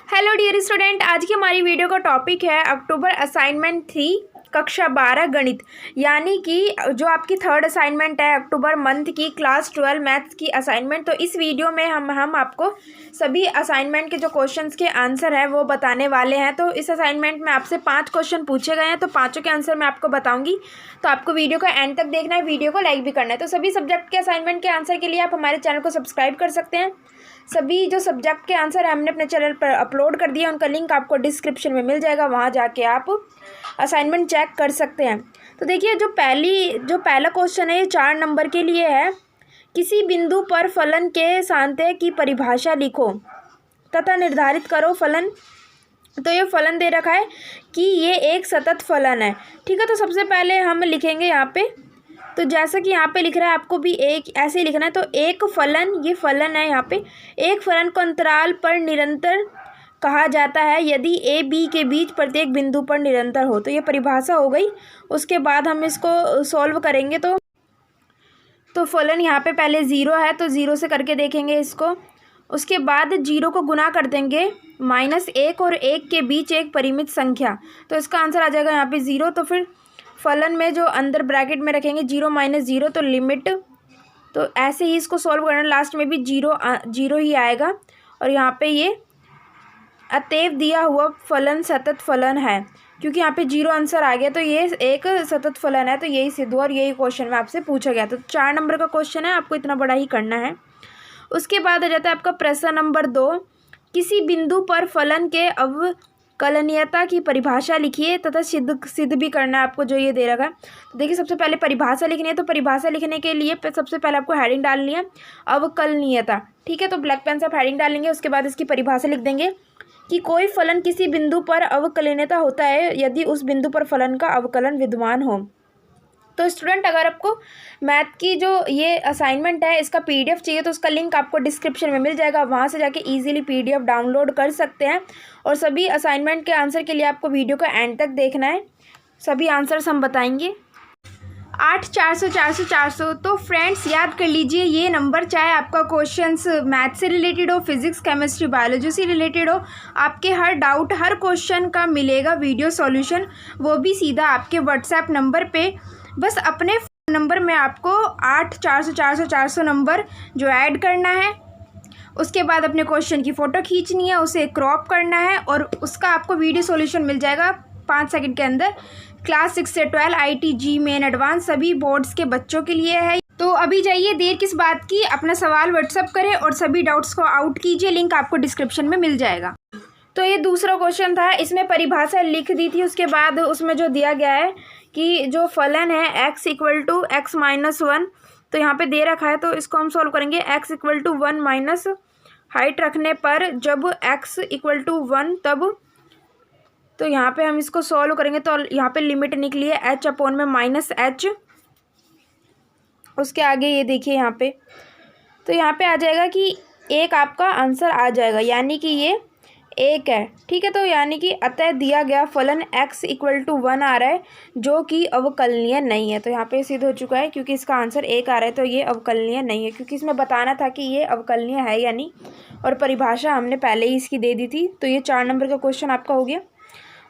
Hello dear student, आज की हमारी वीडियो का टॉपिक है अक्टूबर असाइनमेंट 3 कक्षा 12 गणित। यानी कि जो आपकी थर्ड असाइनमेंट है अक्टूबर मंथ की क्लास 12 मैथ्स की असाइनमेंट। तो इस वीडियो में हम आपको सभी असाइनमेंट के जो क्वेश्चंस के आंसर हैं वो बताने वाले हैं। तो इस असाइनमेंट में आपसे 5 क्वेश्चन पूछे गए हैं, तो पाँचों के आंसर मैं आपको बताऊँगी। तो आपको वीडियो का एंड तक देखना है, वीडियो को लाइक भी करना है। तो सभी सब्जेक्ट के असाइनमेंट के आंसर के लिए आप हमारे चैनल को सब्सक्राइब कर सकते हैं। सभी जो सब्जेक्ट के आंसर है हमने अपने चैनल पर अपलोड कर दिया, उनका लिंक आपको डिस्क्रिप्शन में मिल जाएगा, वहाँ जाके आप असाइनमेंट चेक कर सकते हैं। तो देखिए जो पहला क्वेश्चन है ये 4 नंबर के लिए है। किसी बिंदु पर फलन के सांत्य की परिभाषा लिखो तथा निर्धारित करो फलन। तो ये फलन दे रखा है कि ये एक सतत फलन है। ठीक है, तो सबसे पहले हम लिखेंगे यहाँ पे, तो जैसा कि यहाँ पे लिख रहा है आपको भी एक ऐसे ही लिखना है। तो एक फलन, ये फलन है यहाँ पे, एक फलन को अंतराल पर निरंतर कहा जाता है यदि ए बी के बीच प्रत्येक बिंदु पर निरंतर हो। तो ये परिभाषा हो गई। उसके बाद हम इसको सॉल्व करेंगे। तो फलन यहाँ पे पहले 0 है, तो 0 से करके देखेंगे इसको। उसके बाद 0 को गुना कर देंगे -1 और 1 के बीच एक परिमित संख्या, तो इसका आंसर आ जाएगा यहाँ पे 0। तो फिर फलन में जो अंदर ब्रैकेट में रखेंगे 0 - 0, तो लिमिट, तो ऐसे ही इसको सॉल्व करना, लास्ट में भी 0 ही आएगा। और यहाँ पे ये अतएव दिया हुआ फलन सतत फलन है, क्योंकि यहाँ पे 0 आंसर आ गया, तो ये एक सतत फलन है। तो यही सिद्ध हुआ और यही क्वेश्चन में आपसे पूछा गया। तो 4 नंबर का क्वेश्चन है, आपको इतना बड़ा ही करना है। उसके बाद आ जाता है आपका प्रश्न नंबर 2। किसी बिंदु पर फलन के अवकलनीयता की परिभाषा लिखिए तथा सिद्ध भी करना है आपको, जो ये दे रखा है। तो देखिए सबसे पहले परिभाषा लिखनी है। तो परिभाषा लिखने के लिए सबसे पहले आपको हेडिंग डालनी है अवकलनीयता। ठीक है, तो ब्लैक पेन से आप हेडिंग डालेंगे, उसके बाद इसकी परिभाषा लिख देंगे कि कोई फलन किसी बिंदु पर अवकलनीयता होता है यदि उस बिंदु पर फलन का अवकलन विद्यमान हो। तो स्टूडेंट, अगर आपको मैथ की जो ये असाइनमेंट है इसका पीडीएफ चाहिए तो उसका लिंक आपको डिस्क्रिप्शन में मिल जाएगा, वहाँ से जाके इजीली पीडीएफ डाउनलोड कर सकते हैं। और सभी असाइनमेंट के आंसर के लिए आपको वीडियो का एंड तक देखना है, सभी आंसर्स हम बताएंगे। 8 400 400 400। तो फ्रेंड्स याद कर लीजिए, ये नंबर चाहे आपका क्वेश्चंस मैथ से रिलेटेड हो, फिजिक्स केमिस्ट्री बायोलॉजी से रिलेटेड हो, आपके हर डाउट हर क्वेश्चन का मिलेगा वीडियो सॉल्यूशन, वो भी सीधा आपके व्हाट्सएप नंबर पे। बस अपने फ़ोन नंबर में आपको 8 400 400 400 नंबर जो ऐड करना है, उसके बाद अपने क्वेश्चन की फ़ोटो खींचनी है, उसे क्रॉप करना है और उसका आपको वीडियो सॉल्यूशन मिल जाएगा 5 सेकंड के अंदर। क्लास 6 से 12 ITG मेन एडवांस सभी बोर्ड्स के बच्चों के लिए है। तो अभी जाइए, देर किस बात की, अपना सवाल व्हाट्सअप करें और सभी डाउट्स को आउट कीजिए, लिंक आपको डिस्क्रिप्शन में मिल जाएगा। तो ये दूसरा क्वेश्चन था, इसमें परिभाषा लिख दी थी, उसके बाद उसमें जो दिया गया है कि जो फलन है x = x - 1, तो यहाँ पे दे रखा है, तो इसको हम सॉल्व करेंगे। x = 1 माइनस हाइट रखने पर जब x = 1 तब, तो यहाँ पे हम इसको सॉल्व करेंगे। तो यहाँ पे लिमिट निकली है h/-h, उसके आगे ये देखिए यहाँ पे, तो यहाँ पे आ जाएगा कि एक आपका आंसर आ जाएगा, यानी कि ये 1 है। ठीक है, तो यानी कि अतः दिया गया फलन x = 1 आ रहा है जो कि अवकलनीय नहीं है। तो यहाँ पे सिद्ध हो चुका है, क्योंकि इसका आंसर 1 आ रहा है तो ये अवकलनीय नहीं है, क्योंकि इसमें बताना था कि ये अवकलनीय है या नहीं, और परिभाषा हमने पहले ही इसकी दे दी थी। तो ये 4 नंबर का क्वेश्चन आपका हो गया।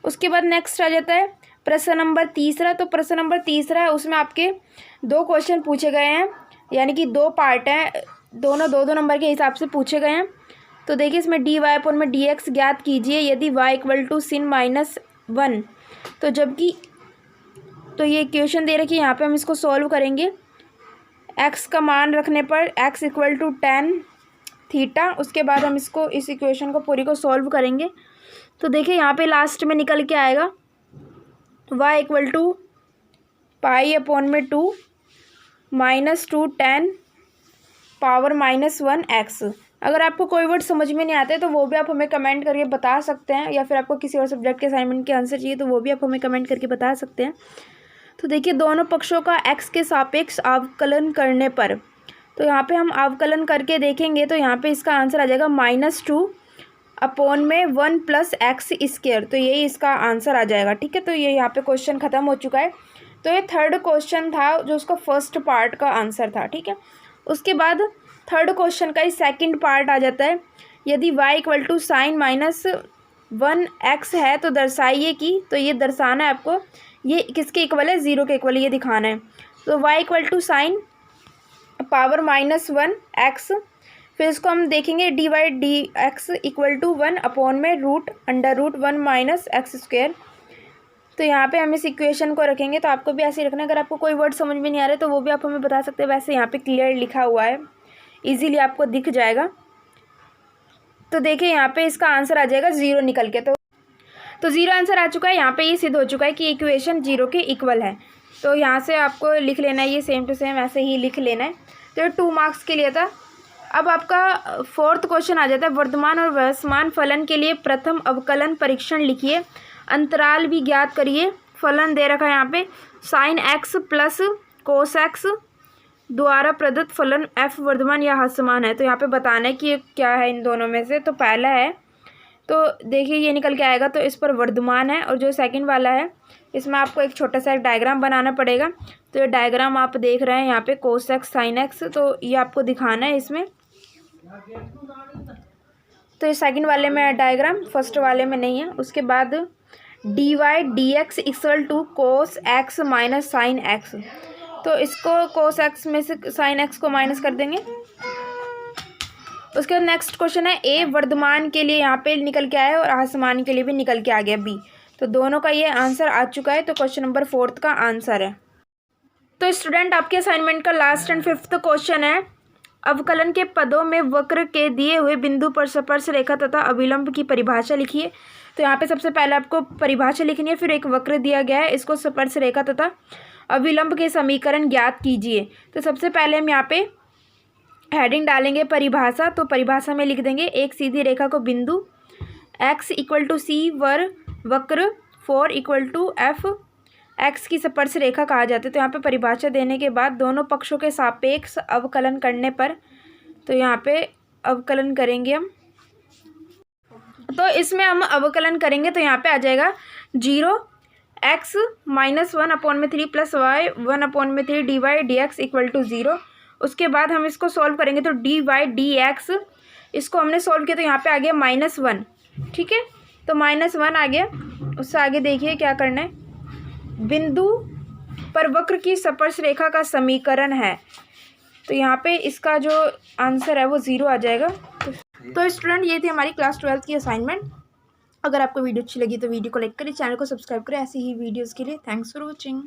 उसके बाद नेक्स्ट आ जाता है प्रश्न नंबर 3। तो प्रश्न नंबर 3 है, उसमें आपके 2 क्वेश्चन पूछे गए हैं, यानी कि 2 पार्ट हैं, दोनों 2-2 नंबर के हिसाब से पूछे गए हैं। तो देखिए इसमें dy/dx ज्ञात कीजिए यदि y = sin -1। तो जबकि तो ये इक्वेशन दे रखी है, यहाँ पे हम इसको सॉल्व करेंगे। x का मान रखने पर x = tan थीटा, उसके बाद हम इसको इस इक्वेशन को पूरी को सॉल्व करेंगे। तो देखिए यहाँ पे लास्ट में निकल के आएगा y = π/2 -2 tan पावर -1x। अगर आपको कोई वर्ड समझ में नहीं आते तो वो भी आप हमें कमेंट करके बता सकते हैं, या फिर आपको किसी और सब्जेक्ट के असाइनमेंट के आंसर चाहिए तो वो भी आप हमें कमेंट करके बता सकते हैं। तो देखिए दोनों पक्षों का x के सापेक्ष अवकलन करने पर, तो यहाँ पे हम अवकलन करके देखेंगे, तो यहाँ पे इसका आंसर आ जाएगा -2/1 + x²। तो यही इसका आंसर आ जाएगा। ठीक है, तो ये यहाँ पे क्वेश्चन ख़त्म हो चुका है। तो ये थर्ड क्वेश्चन था जो उसका फर्स्ट पार्ट का आंसर था। ठीक है, उसके बाद थर्ड क्वेश्चन का ही सेकंड पार्ट आ जाता है यदि y equal to sign -1x है तो दर्शाइए कि, तो ये दर्शाना है आपको, ये किसके इक्वल है, 0 के इक्वल, ये दिखाना है। तो y equal to sine power -1x, फिर इसको हम देखेंगे dy/dx इक्वल टू 1/रूट अंडर रूट 1 - x²। तो यहाँ पे हम इस इक्वेशन को रखेंगे, तो आपको भी ऐसे ही रखना है। अगर आपको कोई वर्ड समझ में नहीं आ रहा है तो वो भी आप हमें बता सकते हैं। वैसे यहाँ पे क्लियर लिखा हुआ है, इजीली आपको दिख जाएगा। तो देखिए यहाँ पे इसका आंसर आ जाएगा 0 निकल के। तो 0 आंसर आ चुका है। यहाँ पे ये सिद्ध हो चुका है कि इक्वेशन 0 के इक्वल है। तो यहाँ से आपको लिख लेना है, ये सेम टू सेम ऐसे ही लिख लेना है। तो 2 मार्क्स के लिए था। अब आपका 4th क्वेश्चन आ जाता है, वर्तमान और वर्तमान फलन के लिए प्रथम अवकलन परीक्षण लिखिए, अंतराल भी ज्ञात करिए। फलन दे रखा है यहाँ पे sin x plus cos x द्वारा प्रदत्त फलन f वर्धमान या ह्रासमान है। तो यहाँ पे बताना है कि ये क्या है इन दोनों में से। तो पहला है, तो देखिए ये निकल के आएगा, तो इस पर वर्धमान है। और जो सेकंड वाला है इसमें आपको एक छोटा सा एक डायग्राम बनाना पड़ेगा। तो ये डायग्राम आप देख रहे हैं यहाँ पे cos x sin x, तो ये आपको दिखाना है इसमें। तो ये सेकंड वाले में डायग्राम, फर्स्ट वाले में नहीं है। उसके बाद dy/dx equal to cos x minus sin x, तो इसको cos x में से sin x को माइनस कर देंगे। उसके बाद नेक्स्ट क्वेश्चन है ए वर्धमान के लिए यहाँ पे निकल के आया है और ह्रासमान के लिए भी निकल के आ गया बी। तो दोनों का ये आंसर आ चुका है। तो क्वेश्चन नंबर 4 का आंसर है। तो स्टूडेंट आपके असाइनमेंट का लास्ट एंड 5th क्वेश्चन है, अवकलन के पदों में वक्र के दिए हुए बिंदु पर स्पर्श रेखा तथा अविलंब की परिभाषा लिखिए। तो यहाँ पे सबसे पहले आपको परिभाषा लिखनी है, फिर एक वक्र दिया गया है, इसको स्पर्श रेखा तथा अविलंब के समीकरण ज्ञात कीजिए। तो सबसे पहले हम यहाँ पे हेडिंग डालेंगे परिभाषा। तो परिभाषा में लिख देंगे एक सीधी रेखा को बिंदु x इक्वल टू सी वर वक्र 4 इक्वल टू एफ एक्स की स्पर्श रेखा कहा जाता है। तो यहाँ पे परिभाषा देने के बाद दोनों पक्षों के सापेक्ष अवकलन करने पर, तो यहाँ पे अवकलन करेंगे हम, तो इसमें हम अवकलन करेंगे तो यहाँ पे आ जाएगा 0x -1/3 plus y 1/3 dy/dx equal to 0। उसके बाद हम इसको सॉल्व करेंगे, तो dy/dx इसको हमने सॉल्व किया तो यहाँ पे आ गया -1, ठीक है। तो -1 आ गया। उससे आगे देखिए क्या करना है, बिंदु पर वक्र की स्पर्श रेखा का समीकरण है। तो यहाँ पे इसका जो आंसर है वो 0 आ जाएगा। तो स्टूडेंट ये थी हमारी क्लास 12th की असाइनमेंट। अगर आपको वीडियो अच्छी लगी तो वीडियो को लाइक करें, चैनल को सब्सक्राइब करें ऐसी ही वीडियोज़ के लिए। Thanks for watching.